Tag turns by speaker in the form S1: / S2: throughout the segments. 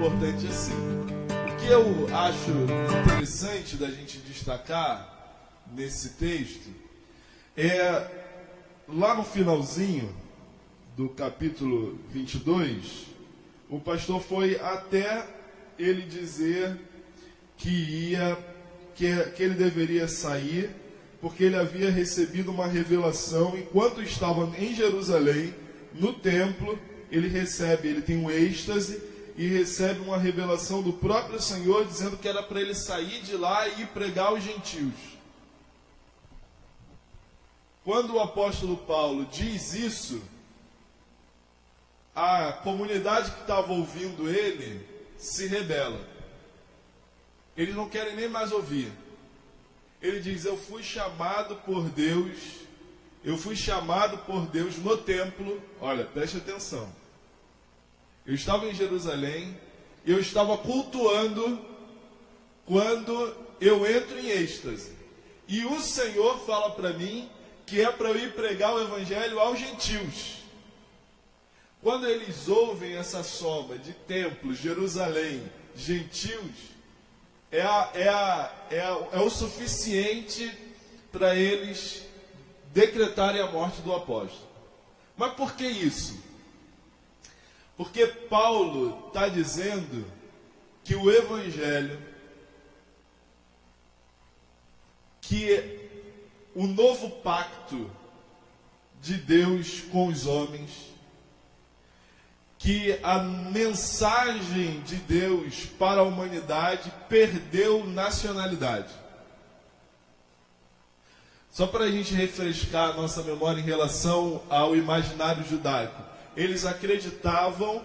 S1: importante assim. O que eu acho interessante da gente destacar nesse texto é, lá no finalzinho do capítulo 22, o pastor foi até ele dizer que ele deveria sair, porque ele havia recebido uma revelação enquanto estava em Jerusalém, no templo. Ele tem um êxtase e recebe uma revelação do próprio Senhor dizendo que era para ele sair de lá e ir pregar aos gentios. Quando o apóstolo Paulo diz isso, a comunidade que estava ouvindo ele se rebela. Eles não querem nem mais ouvir. Ele diz: eu fui chamado por Deus no templo. Olha, preste atenção. Eu estava em Jerusalém, eu estava cultuando quando eu entro em êxtase. E o Senhor fala para mim que é para eu ir pregar o evangelho aos gentios. Quando eles ouvem essa soma de templo, Jerusalém, gentios, é o suficiente para eles decretarem a morte do apóstolo. Mas por que isso? Porque Paulo está dizendo que o evangelho, que o novo pacto de Deus com os homens, que a mensagem de Deus para a humanidade perdeu nacionalidade. Só para a gente refrescar a nossa memória em relação ao imaginário judaico. Eles acreditavam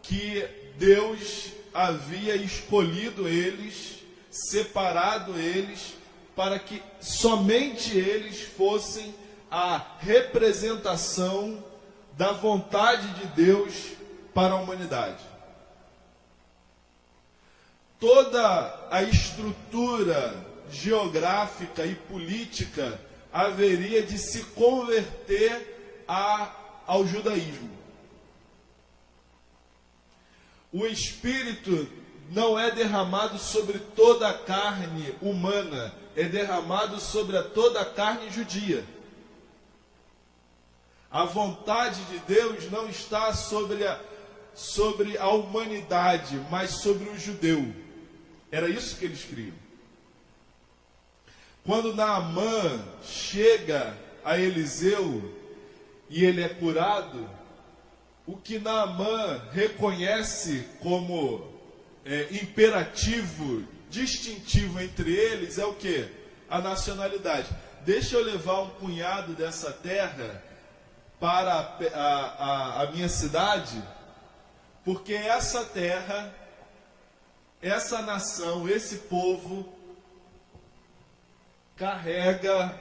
S1: que Deus havia escolhido eles, separado eles, para que somente eles fossem a representação da vontade de Deus para a humanidade. Toda a estrutura geográfica e política haveria de se converter ao judaísmo. O Espírito não é derramado sobre toda a carne humana, é derramado sobre toda a carne judia. A vontade de Deus não está sobre a humanidade, mas sobre o judeu. Era isso que eles criam. Quando Naamã chega a Eliseu e ele é curado, o que Naamã reconhece como imperativo, distintivo entre eles é o quê? A nacionalidade. Deixa eu levar um punhado dessa terra para a minha cidade, porque essa terra, essa nação, esse povo carrega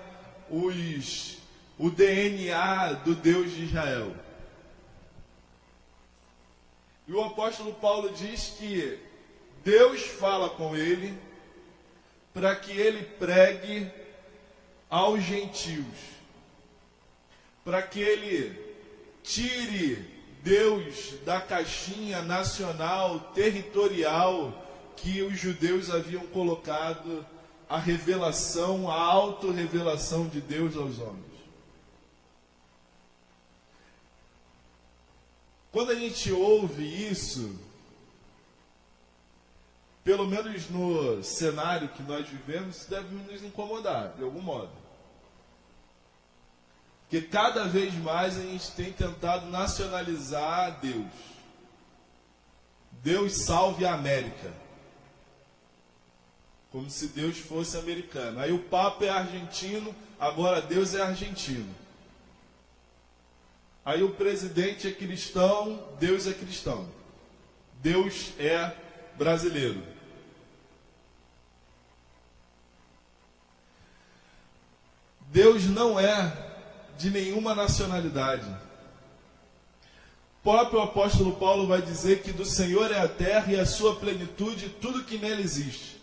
S1: o DNA do Deus de Israel. E o apóstolo Paulo diz que Deus fala com ele para que ele pregue aos gentios, para que ele tire Deus da caixinha nacional, territorial, que os judeus haviam colocado a revelação, a autorrevelação de Deus aos homens. Quando a gente ouve isso, pelo menos no cenário que nós vivemos, isso deve nos incomodar, de algum modo. Porque cada vez mais a gente tem tentado nacionalizar Deus. Deus salve a América. Como se Deus fosse americano. Aí o Papa é argentino, agora Deus é argentino. Aí o presidente é cristão, Deus é cristão. Deus é brasileiro. Deus não é de nenhuma nacionalidade. O próprio apóstolo Paulo vai dizer que do Senhor é a terra e a sua plenitude, tudo que nela existe.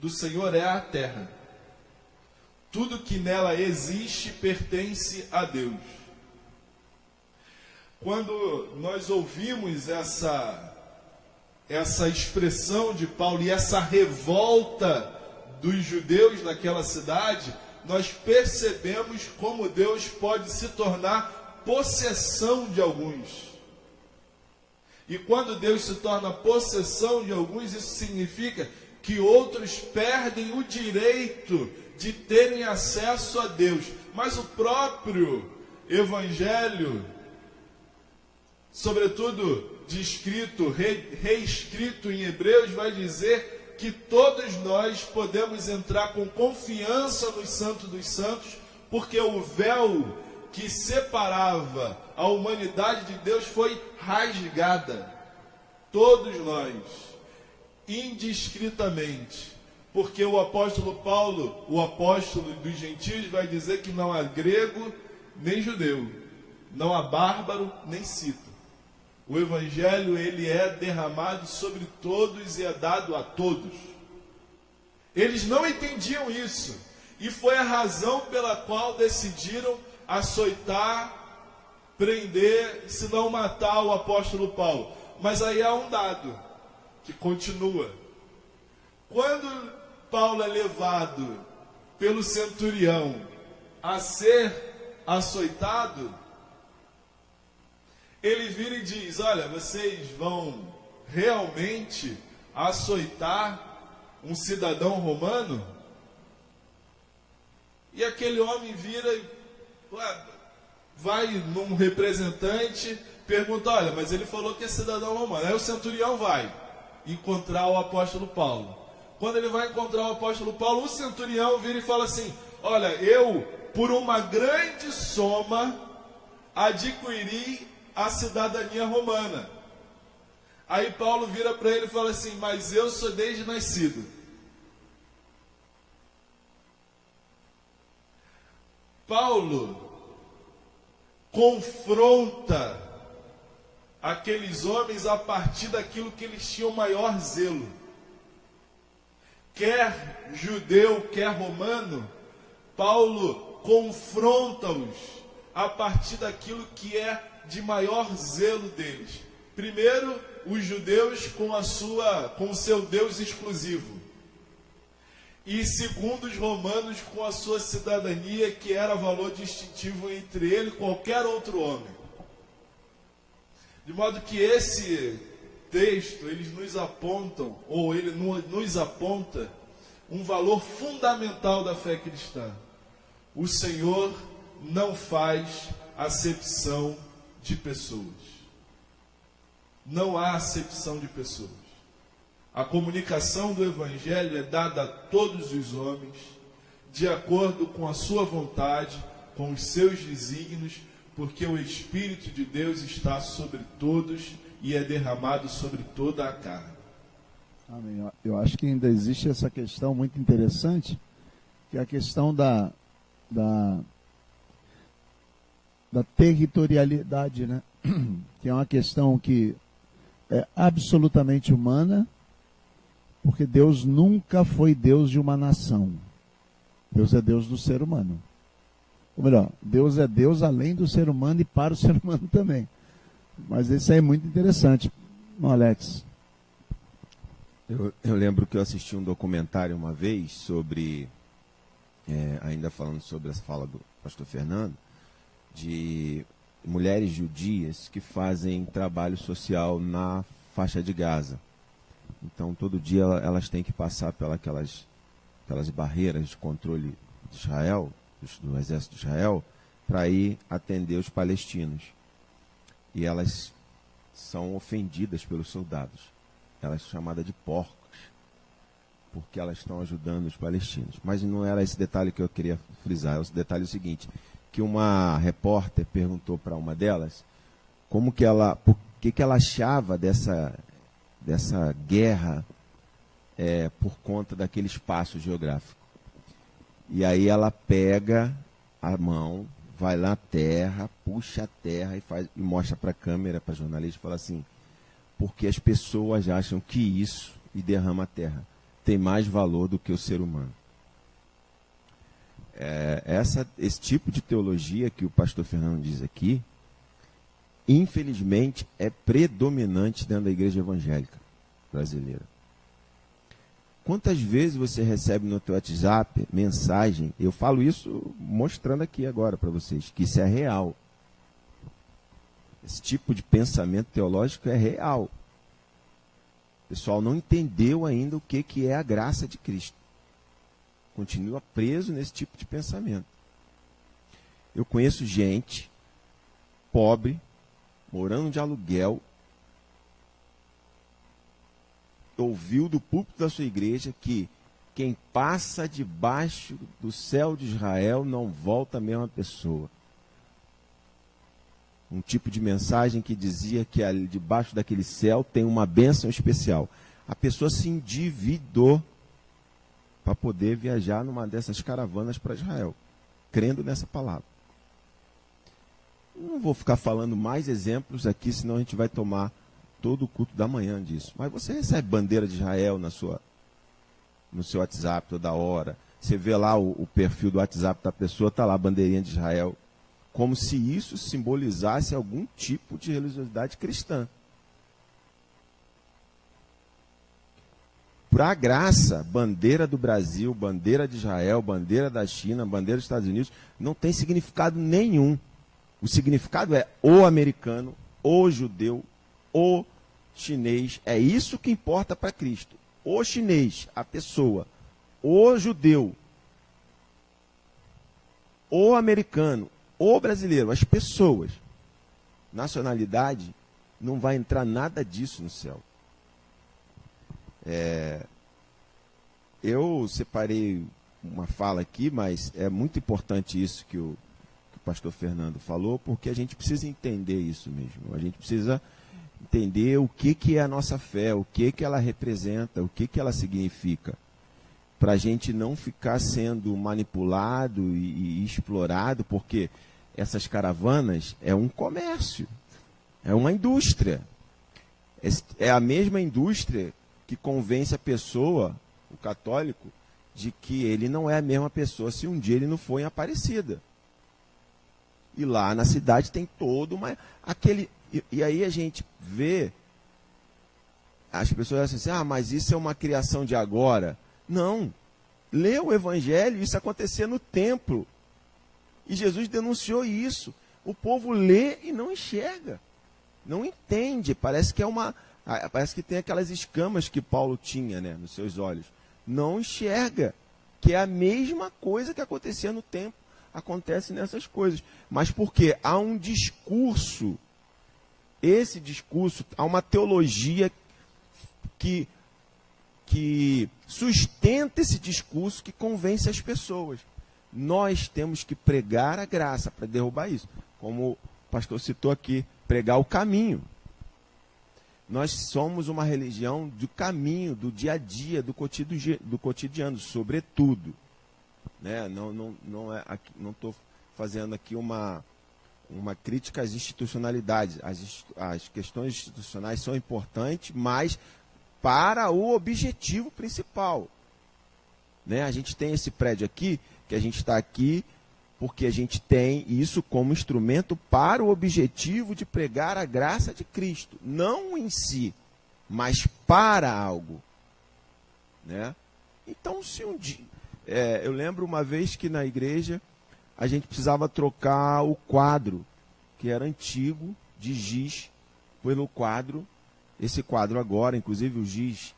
S1: Do Senhor é a terra. Tudo que nela existe pertence a Deus. Quando nós ouvimos essa expressão de Paulo e essa revolta dos judeus naquela cidade, nós percebemos como Deus pode se tornar possessão de alguns. E quando Deus se torna possessão de alguns, isso significa que outros perdem o direito de terem acesso a Deus. Mas o próprio Evangelho, sobretudo descrito, reescrito em Hebreus, vai dizer que todos nós podemos entrar com confiança no Santo dos Santos, porque o véu que separava a humanidade de Deus foi rasgada. Todos nós, indiscritamente, porque o apóstolo Paulo, o apóstolo dos gentios, vai dizer que não há grego nem judeu, não há bárbaro nem cita. O evangelho, ele é derramado sobre todos e é dado a todos. Eles não entendiam isso, e foi a razão pela qual decidiram açoitar, prender, se não matar o apóstolo Paulo. Mas aí há um dado que continua. Quando Paulo é levado pelo centurião a ser açoitado, ele vira e diz: olha, vocês vão realmente açoitar um cidadão romano? E aquele homem vira e vai num representante, pergunta: olha, mas ele falou que é cidadão romano. Aí o centurião vai encontrar o apóstolo Paulo. Quando ele vai encontrar o apóstolo Paulo, o centurião vira e fala assim: olha, eu, por uma grande soma, adquiri a cidadania romana. Aí Paulo vira para ele e fala assim: mas eu sou desde nascido. Paulo confronta aqueles homens a partir daquilo que eles tinham maior zelo. Quer judeu, quer romano, Paulo confronta-os a partir daquilo que é de maior zelo deles. Primeiro, os judeus com o seu Deus exclusivo. E segundo, os romanos com a sua cidadania, que era valor distintivo entre ele e qualquer outro homem. De modo que esse texto, eles nos apontam, ou ele nos aponta, um valor fundamental da fé cristã. O Senhor não faz acepção de pessoas. Não há acepção de pessoas. A comunicação do Evangelho é dada a todos os homens, de acordo com a sua vontade, com os seus desígnios, porque o Espírito de Deus está sobre todos e é derramado sobre toda a carne.
S2: Amém. Eu acho que ainda existe essa questão muito interessante, que é a questão da territorialidade, né? Que é uma questão que é absolutamente humana, porque Deus nunca foi Deus de uma nação. Deus é Deus do ser humano. Ou melhor, Deus é Deus além do ser humano e para o ser humano também. Mas isso aí é muito interessante. Não, Alex?
S3: Eu lembro que eu assisti um documentário uma vez sobre, ainda falando sobre a fala do pastor Fernando, de mulheres judias que fazem trabalho social na faixa de Gaza. Então, todo dia elas têm que passar pelas barreiras de controle de Israel, do exército de Israel, para ir atender os palestinos. E elas são ofendidas pelos soldados. Elas são chamadas de porcos, porque elas estão ajudando os palestinos. Mas não era esse detalhe que eu queria frisar. O detalhe é o seguinte, que uma repórter perguntou para uma delas por que ela achava dessa guerra por conta daquele espaço geográfico. E aí ela pega a mão, vai lá na terra, puxa a terra e mostra para a câmera, para a jornalista, e fala assim: porque as pessoas acham que isso, e derrama a terra, tem mais valor do que o ser humano. Esse tipo de teologia que o pastor Fernando diz aqui, infelizmente, é predominante dentro da igreja evangélica. brasileira. Quantas vezes você recebe no teu WhatsApp mensagem, eu falo isso mostrando aqui agora para vocês, que isso é real. Esse tipo de pensamento teológico é real. O pessoal não entendeu ainda o que é a graça de Cristo. Continua preso nesse tipo de pensamento. Eu conheço gente pobre, morando de aluguel, ouviu do púlpito da sua igreja que quem passa debaixo do céu de Israel não volta a mesma pessoa. Um tipo de mensagem que dizia que ali debaixo daquele céu tem uma bênção especial. A pessoa se endividou para poder viajar numa dessas caravanas para Israel, crendo nessa palavra. Não vou ficar falando mais exemplos aqui, senão a gente vai tomar todo o culto da manhã disso. Mas você recebe bandeira de Israel no seu WhatsApp toda hora. Você vê lá o perfil do WhatsApp da pessoa, está lá a bandeirinha de Israel. Como se isso simbolizasse algum tipo de religiosidade cristã. Para a graça, bandeira do Brasil, bandeira de Israel, bandeira da China, bandeira dos Estados Unidos, não tem significado nenhum. O significado é o americano, o judeu, o chinês. É isso que importa para Cristo. O chinês, a pessoa, o judeu, o americano, o brasileiro, as pessoas. Nacionalidade, não vai entrar nada disso no céu. Eu separei uma fala aqui, mas é muito importante isso que o pastor Fernando falou, porque a gente precisa entender isso mesmo. A gente precisa entender o que é a nossa fé, o que ela representa, o que ela significa, para a gente não ficar sendo manipulado e explorado, porque essas caravanas é um comércio, é uma indústria. É a mesma indústria que convence a pessoa, o católico, de que ele não é a mesma pessoa se um dia ele não for em Aparecida. E lá na cidade tem todo uma... E aí a gente vê, as pessoas dizem assim, mas isso é uma criação de agora. Não. Lê o Evangelho, isso acontecia no templo. E Jesus denunciou isso. O povo lê e não enxerga. Não entende. Parece que tem aquelas escamas que Paulo tinha, né, nos seus olhos. Não enxerga. Que é a mesma coisa que acontecia no templo. Acontece nessas coisas. Mas por quê? Há um discurso. Esse discurso, há uma teologia que sustenta esse discurso, que convence as pessoas. Nós temos que pregar a graça para derrubar isso. Como o pastor citou aqui, pregar o caminho. Nós somos uma religião do caminho, do dia a dia, do cotidiano, sobretudo. Né? Não estou fazendo aqui uma crítica às institucionalidades. As questões institucionais são importantes, mas para o objetivo principal. Né? A gente tem esse prédio aqui, que a gente está aqui porque a gente tem isso como instrumento para o objetivo de pregar a graça de Cristo. Não em si, mas para algo. Né? Então, se um dia... eu lembro uma vez que na igreja a gente precisava trocar o quadro, que era antigo, de giz, pelo quadro. Esse quadro agora, inclusive o giz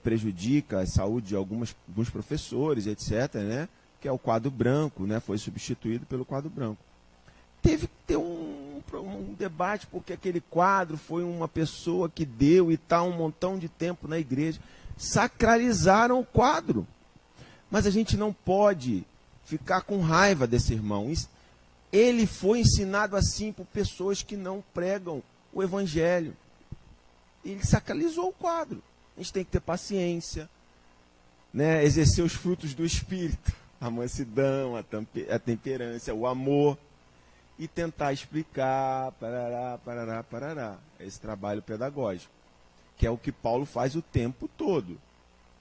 S3: prejudica a saúde de alguns professores, etc., né? Que é o quadro branco, né? Foi substituído pelo quadro branco. Teve que ter um debate, porque aquele quadro foi uma pessoa que deu e está um montão de tempo na igreja. Sacralizaram o quadro. Mas a gente não pode ficar com raiva desse irmão. Ele foi ensinado assim por pessoas que não pregam o evangelho. Ele sacralizou o quadro. A gente tem que ter paciência, né? Exercer os frutos do Espírito. A mansidão, a temperância, o amor. E tentar explicar, parará. Esse trabalho pedagógico. Que é o que Paulo faz o tempo todo.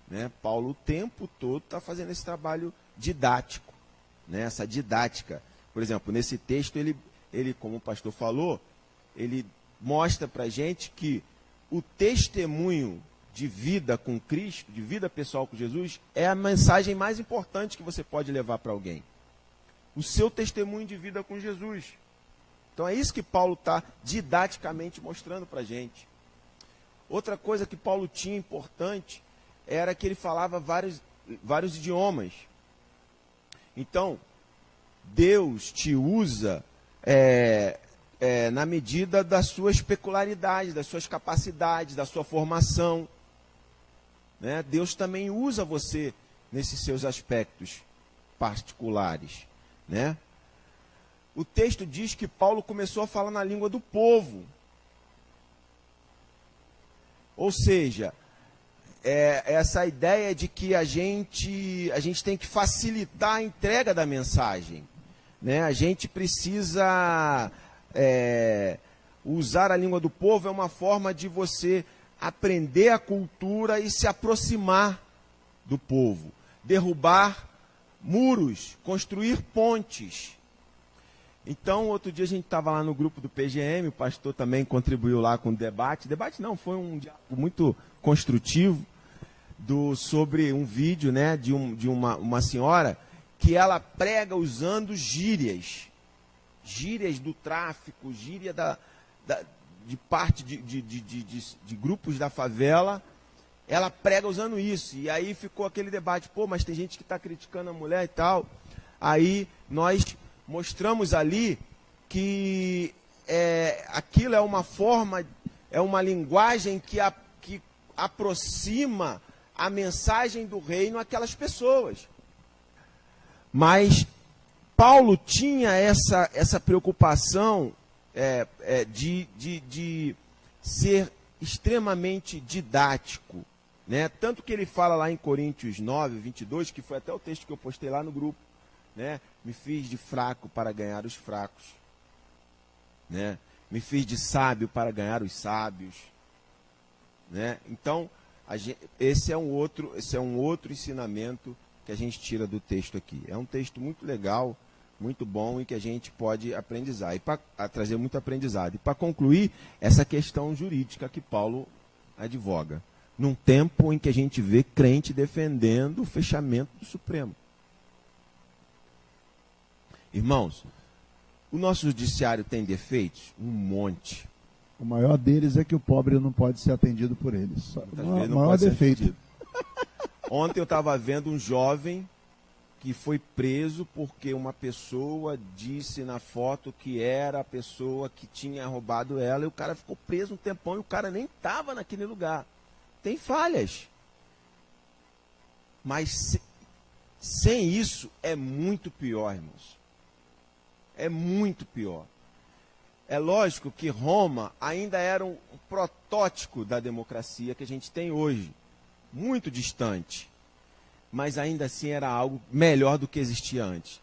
S3: Né? Paulo o tempo todo está fazendo esse trabalho didático. Né? Essa didática. Por exemplo, nesse texto, ele, como o pastor falou, ele mostra para a gente que o testemunho de vida com Cristo, de vida pessoal com Jesus, é a mensagem mais importante que você pode levar para alguém. O seu testemunho de vida com Jesus. Então é isso que Paulo está didaticamente mostrando para a gente. Outra coisa que Paulo tinha importante era que ele falava vários idiomas. Então, Deus te usa na medida das suas peculiaridades, das suas capacidades, da sua formação. Né? Deus também usa você nesses seus aspectos particulares. Né? O texto diz que Paulo começou a falar na língua do povo. Ou seja, essa ideia de que a gente tem que facilitar a entrega da mensagem. Né? A gente precisa usar a língua do povo, é uma forma de você aprender a cultura e se aproximar do povo. Derrubar muros, construir pontes. Então, outro dia a gente estava lá no grupo do PGM, o pastor também contribuiu lá com o debate. Debate não, foi um diálogo muito construtivo sobre um vídeo, né, de uma senhora que ela prega usando gírias. Gírias do tráfico, gíria de parte de grupos da favela. Ela prega usando isso. E aí ficou aquele debate, pô, mas tem gente que está criticando a mulher e tal. Aí nós mostramos ali que aquilo é uma forma, é uma linguagem que aproxima a mensagem do reino àquelas pessoas. Mas Paulo tinha essa preocupação de ser extremamente didático. Né? Tanto que ele fala lá em Coríntios 9, 22, que foi até o texto que eu postei lá no grupo. Né? Me fiz de fraco para ganhar os fracos. Né? Me fiz de sábio para ganhar os sábios. Né? Então, esse é um outro ensinamento que a gente tira do texto aqui. É um texto muito legal, muito bom e que a gente pode aprendizar, trazer muito aprendizado. E para concluir, essa questão jurídica que Paulo advoga, num tempo em que a gente vê crente defendendo o fechamento do Supremo. Irmãos, o nosso judiciário tem defeitos? Um monte.
S2: O maior deles é que o pobre não pode ser atendido por eles. O maior defeito.
S3: Ontem eu estava vendo um jovem que foi preso porque uma pessoa disse na foto que era a pessoa que tinha roubado ela, e o cara ficou preso um tempão e o cara nem estava naquele lugar. Tem falhas. Mas sem isso é muito pior, irmãos. É muito pior. É lógico que Roma ainda era um protótipo da democracia que a gente tem hoje. Muito distante. Mas ainda assim era algo melhor do que existia antes.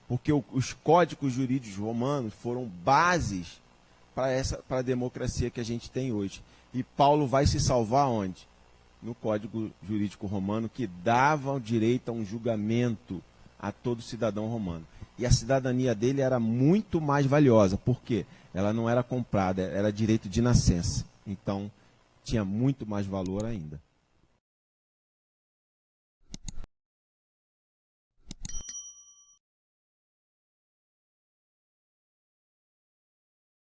S3: Porque os códigos jurídicos romanos foram bases para a democracia que a gente tem hoje. E Paulo vai se salvar onde? No Código Jurídico Romano, que dava o direito a um julgamento a todo cidadão romano. E a cidadania dele era muito mais valiosa. Por quê? Ela não era comprada, era direito de nascença. Então, tinha muito mais valor ainda.